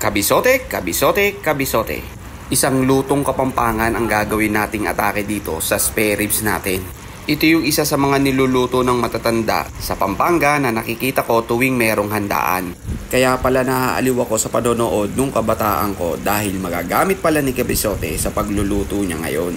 Kabisote, kabisote, kabisote. Isang lutong kapampangan ang gagawin nating atake dito sa spare ribs natin. Ito yung isa sa mga niluluto ng matatanda sa Pampanga na nakikita ko tuwing merong handaan. Kaya pala naaaliw ako sa panonood nung kabataan ko dahil magagamit pala ni Kabisote sa pagluluto niya ngayon.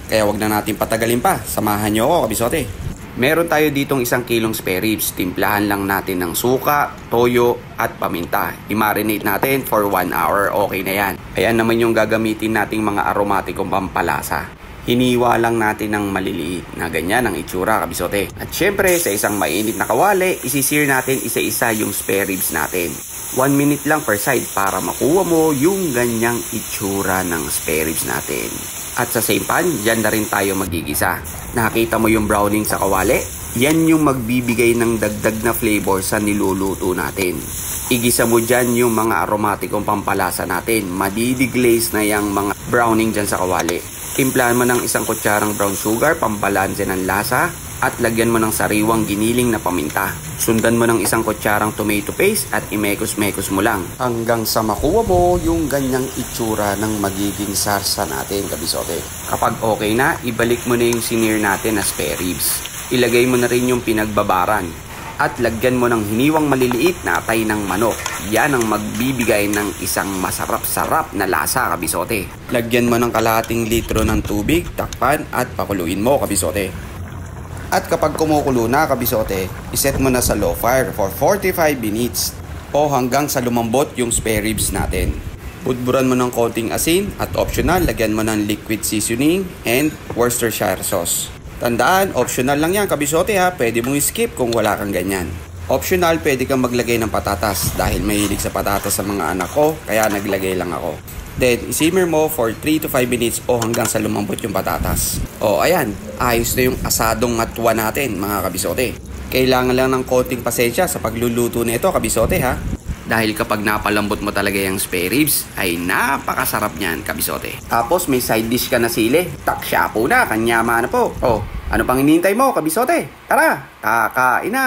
Kaya wag na natin patagalin pa, samahan niyo ako Kabisote. Meron tayo ditong 1 kilong spare ribs. Timplahan lang natin ng suka, toyo at paminta. I-marinate natin for 1 hour. Okay na yan. Ayan naman yung gagamitin nating mga aromatikong pampalasa. Hiniwa lang natin ng maliliit na ganyan ang itsura Kabisote. At syempre sa isang mainit na kawali, isisir natin isa-isa yung spare ribs natin. 1 minute lang per side para makuha mo yung ganyang itsura ng spare ribs natin. At sa same pan, dyan na rin tayo magigisa. Nakita mo yung browning sa kawali? Yan yung magbibigay ng dagdag na flavor sa niluluto natin. Igisa mo dyan yung mga aromatikong pampalasa natin. Madideglaze na yung mga browning dyan sa kawali. Timplahan mo ng 1 kutsarang brown sugar, pambalanse ng lasa. At lagyan mo ng sariwang giniling na paminta. Sundan mo ng 1 kutsarang tomato paste at imekos-mekos mo lang. Hanggang sa makuha mo yung ganyang itsura ng magiging sarsa natin Kabisote. Kapag okay na, ibalik mo na yung sinir natin na spare ribs. Ilagay mo na rin yung pinagbabaran. At lagyan mo ng hiniwang maliliit na atay ng manok. Yan ang magbibigay ng isang masarap-sarap na lasa Kabisote. Lagyan mo ng kalahating litro ng tubig, takpan at pakuluin mo Kabisote. At kapag kumukulo na Kabisote, iset mo na sa low fire for 45 minutes o hanggang sa lumambot yung spare ribs natin. Budburan mo ng konting asin at optional, lagyan mo ng liquid seasoning and Worcestershire sauce. Tandaan, optional lang yan Kabisote ha, pwede mong skip kung wala kang ganyan. Optional, pwede kang maglagay ng patatas dahil mahilig sa patatas sa mga anak ko, kaya naglagay lang ako. Then, isimmer mo for 3 to 5 minutes o hanggang sa lumambot yung patatas. O, ayan. Ayos na yung asadong matwa natin, mga Kabisote. Kailangan lang ng konting pasensya sa pagluluto nito, Kabisote, ha? Dahil kapag napalambot mo talaga yung spare ribs, ay napakasarap niyan, Kabisote. Tapos, may side dish ka na sili. Taksyapo na, kanyama na po. O, ano pang hinihintay mo, Kabisote? Tara, kakain na!